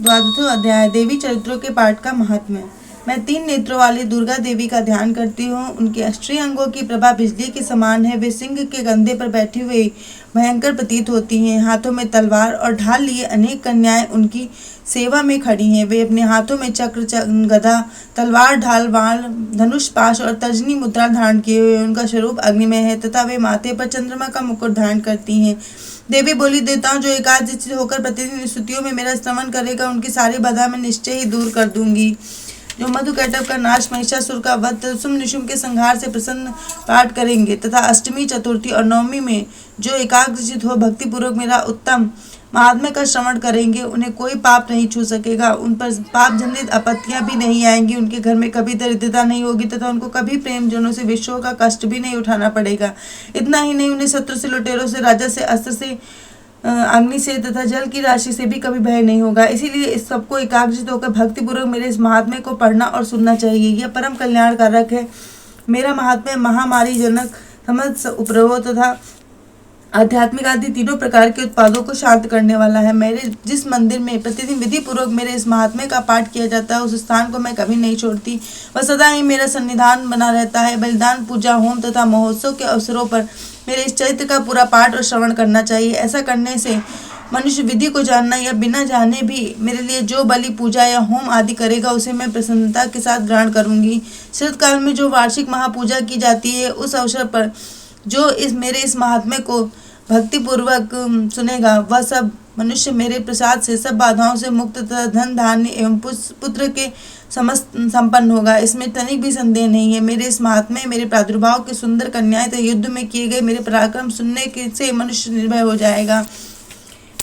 द्वादशो अध्याय देवी चरित्रों के पाठ का महात्म्य। मैं 3 नेत्रों वाली दुर्गा देवी का ध्यान करती हूँ। उनके अष्टरी अंगों की प्रभा बिजली के समान है। वे सिंह के कंधे पर बैठी हुई भयंकर प्रतीत होती हैं। हाथों में तलवार और ढाल लिए अनेक कन्याएं उनकी सेवा में खड़ी हैं। वे अपने हाथों में चक्र, गदा, तलवार, ढाल, बाण, धनुष, पाश और तर्जनी मुद्रा धारण किए हुए। उनका स्वरूप अग्निमय है तथा वे माथे पर चंद्रमा का मुकुट धारण करती हैं। देवी बोली, देवताओं जो एकादशी होकर प्रतिदिन स्तुतियों में मेरा श्रवण करेगा उनकी सारी बाधा मैं निश्चय ही दूर कर दूंगी। जो मधुकैटभ का नाश, महिषासुर का वध, शुंभ निशुंभ के संहार से प्रसन्न पाठ करेंगे तथा अष्टमी, चतुर्थी और नवमी में जो एकाग्रचित हो भक्तिपूर्वक मेरा उत्तम महात्म्य का श्रवण करेंगे उन्हें कोई पाप नहीं छू सकेगा। उन पर पाप जनित आपत्तियां भी नहीं आएंगी। उनके घर में कभी दरिद्रता नहीं होगी तथा उनको कभी प्रेमजनों से विषयों का कष्ट भी नहीं उठाना पड़ेगा। इतना ही नहीं, उन्हें शत्रु से, लुटेरों से, राजा से, अस्त्र से, अग्नि से तथा जल की राशि से भी कभी भय नहीं होगा। इसीलिए इस सबको एकाग्रचित होकर भक्तिपूर्वक मेरे इस महात्म्य को पढ़ना और सुनना चाहिए। यह परम कल्याणकारक है। मेरा महात्म्य महामारी जनक, समस्त उपद्रवों तथा आध्यात्मिक आदि तीनों प्रकार के उत्पादों को शांत करने वाला है। मेरे जिस मंदिर में प्रतिदिन विधि पूर्वक मेरे इस महात्म्य का पाठ किया जाता है उस स्थान को मैं कभी नहीं छोड़ती। वह सदा ही मेरा सन्निधान बना रहता है। बलिदान, पूजा, होम तथा महोत्सव के अवसरों पर मेरे इस चरित्र का पूरा पाठ और श्रवण करना चाहिए। ऐसा करने से मनुष्य विधि को जानना या बिना जाने भी मेरे लिए जो बलि, पूजा या होम आदि करेगा उसे मैं प्रसन्नता के साथ ग्रहण करूंगी। शरत काल में जो वार्षिक महापूजा की जाती है उस अवसर पर जो मेरे इस महात्म्य को भक्तिपूर्वक सुनेगा वह सब मनुष्य मेरे प्रसाद से सब बाधाओं से मुक्त तथा धन, धान्य एवं पुत्र के समस्त संपन्न होगा। इसमें तनिक भी संदेह नहीं है। मेरे इस महात्म्य, मेरे प्रादुर्भाव के सुंदर कन्याएं तथा युद्ध में किए गए मेरे पराक्रम सुनने से मनुष्य निर्भय हो जाएगा।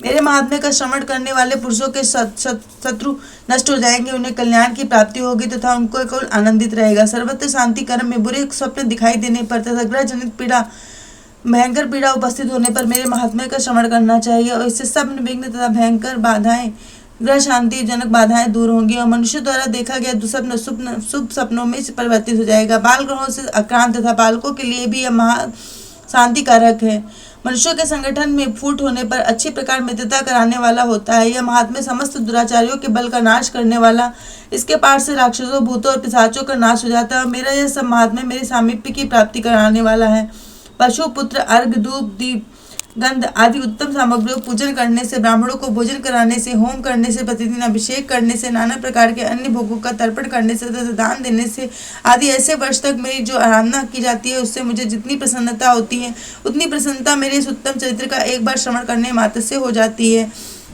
मेरे महात्म्य का श्रवण करने वाले पुरुषों के शत्रु नष्ट हो जाएंगे। उन्हें कल्याण की प्राप्ति होगी तथा उनको केवल आनंदित रहेगा। सर्वत्र शांति, कर्म में बुरे स्वप्न दिखाई देने पर तथा ग्रह जनित पीड़ा, भयंकर पीड़ा उपस्थित होने पर मेरे महात्म्य का श्रवण करना चाहिए और इससे सब विघ्न तथा भयंकर बाधाएं, ग्रह शांति जनक बाधाएं दूर होंगी और मनुष्य द्वारा देखा गया दुस्वप्न शुभ सपनों में परिवर्तित हो जाएगा। बाल ग्रहों से आक्रांत तथा बालकों के लिए भी यह महा शांति कारक है। मनुष्यों के संगठन में फूट होने पर अच्छी प्रकार मित्रता कराने वाला होता है। यह महात्म्य समस्त दुराचारियों के बल का नाश करने वाला, इसके पाठ से राक्षसों, भूतों और पिशाचों का नाश हो जाता है और मेरा यह सब महात्म्य मेरे सामीप्य की प्राप्ति कराने वाला है। पशु, पुत्र, अर्घ, धूप, दीप, गंध आदि उत्तम सामग्रियों पूजन करने से, ब्राह्मणों को भोजन कराने से, होम करने से, प्रतिदिन अभिषेक करने से, नाना प्रकार के अन्य भोगों का तर्पण करने से तथा दान देने से आदि ऐसे वर्ष तक मेरी जो आराधना की जाती है उससे मुझे जितनी प्रसन्नता होती है उतनी प्रसन्नता मेरे इस उत्तम चरित्र का एक बार श्रवण करने मात्र से हो जाती है।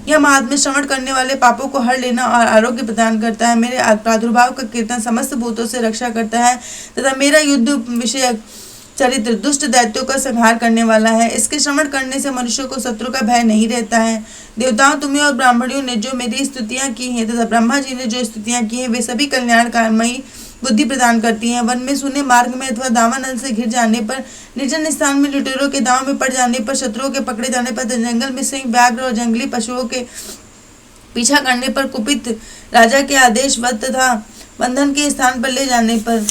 यह महात्म्य श्रवण करने वाले पापों को हर लेना और आरोग्य प्रदान करता है। मेरे प्रादुर्भाव का कीर्तन समस्त भूतों से रक्षा करता है तथा मेरा युद्ध विषयक चरित्र दुष्ट दैत्यों का संहार करने वाला है। इसके श्रवण करने से मनुष्यों को शत्रु का भय नहीं रहता है। देवताओं, तुम्हें और ब्राह्मणों ने जो मेरी स्तुतियां की हैं तथा ब्रह्मा जी ने जो स्तुतियां की हैं वे सभी कल्याणकारमयी बुद्धि प्रदान करती हैं। वन में, सूने मार्ग में अथवा दावानल से घिर जाने पर, निर्जन स्थान में लुटेरों के दांव में पड़ जाने पर, शत्रुओं के पकड़े जाने पर, जंगल में सिंह, व्याघ्र और जंगली पशुओं के पीछा करने पर, कुपित राजा के आदेश तथा बंधन के स्थान पर ले जाने पर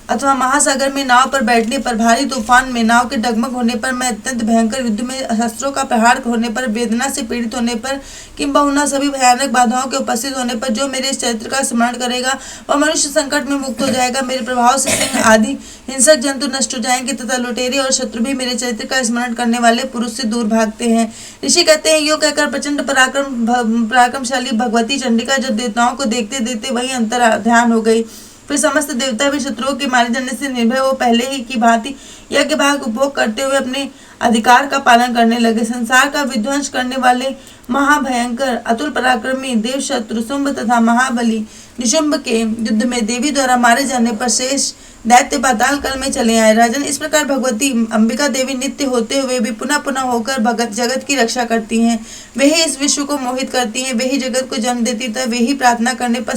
अथवा महासागर में नाव पर बैठने पर, भारी तूफान में नाव के डगमग होने पर, मैं अत्यंत भयंकर युद्ध में शस्त्रों का प्रहार होने पर, वेदना से पीड़ित होने पर, किंबहुना सभी भयानक बाधाओं के उपस्थित होने पर जो मेरे इस चरित्र का स्मरण करेगा वह मनुष्य संकट में मुक्त हो जाएगा। मेरे प्रभाव से सिंह आदि हिंसक जंतु नष्ट हो जाएंगे तथा लुटेरे और शत्रु भी मेरे चरित्र का स्मरण करने वाले पुरुष से दूर भागते हैं। ऋषि कहते हैं, यो कहकर प्रचंड पराक्रमशाली भगवती चंडिका जब देवताओं को देखते देखते वही अंतर ध्यान हो गई। फिर समस्त देवता भी शत्रुओं के मारे जाने से निर्भय हो पहले ही की भांति यज्ञ भाग उपभोग करते हुए अपने अधिकार का पालन करने लगे। संसार का विध्वंस करने वाले महाभयंकर अतुल पराक्रमी देव शत्रु शुंभ तथा महाबली निशुंभ के युद्ध में देवी द्वारा मारे जाने पर शेष दैत्य पाताल काल में चले आए। राजन, इस प्रकार भगवती अंबिका देवी नित्य होते हुए भी पुनः पुनः होकर जगत की रक्षा करती हैं। वे ही इस विश्व को मोहित करती हैं, वे ही जगत को जन्म देती तथा वे ही प्रार्थना करने पर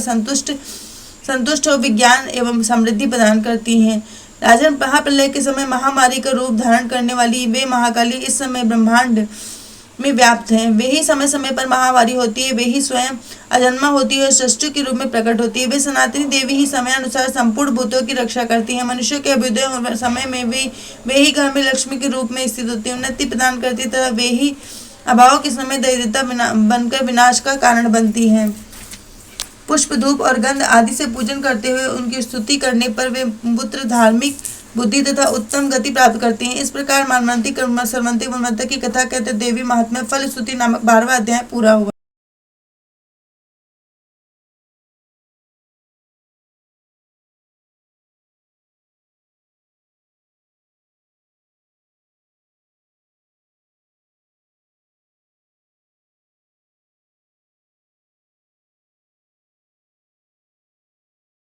संतुष्ट हो विज्ञान एवं समृद्धि प्रदान करती हैं। राजन, महाप्रलय के समय महामारी का रूप धारण करने वाली वे महाकाली इस समय ब्रह्मांड में व्याप्त हैं। वे ही समय समय पर महामारी होती है, वे ही स्वयं अजन्मा होती है और सृष्टि के रूप में प्रकट होती है। वे सनातनी देवी ही समयानुसार संपूर्ण भूतों की रक्षा करती हैं। मनुष्यों के अभ्युदय समय में वे ही घर में लक्ष्मी के रूप में स्थित होती है, उन्नति प्रदान करती तथा वे ही अभाव के समय दरिद्रता बनकर विनाश का कारण बनती है। पुष्प, धूप और गंध आदि से पूजन करते हुए उनकी स्तुति करने पर वे पुत्र धार्मिक बुद्धि तथा उत्तम गति प्राप्त करते हैं। इस प्रकार मानवंती सर्वंती की कथा कहते देवी महात्म्य फल स्तुति नामक 12वां अध्याय पूरा हुआ।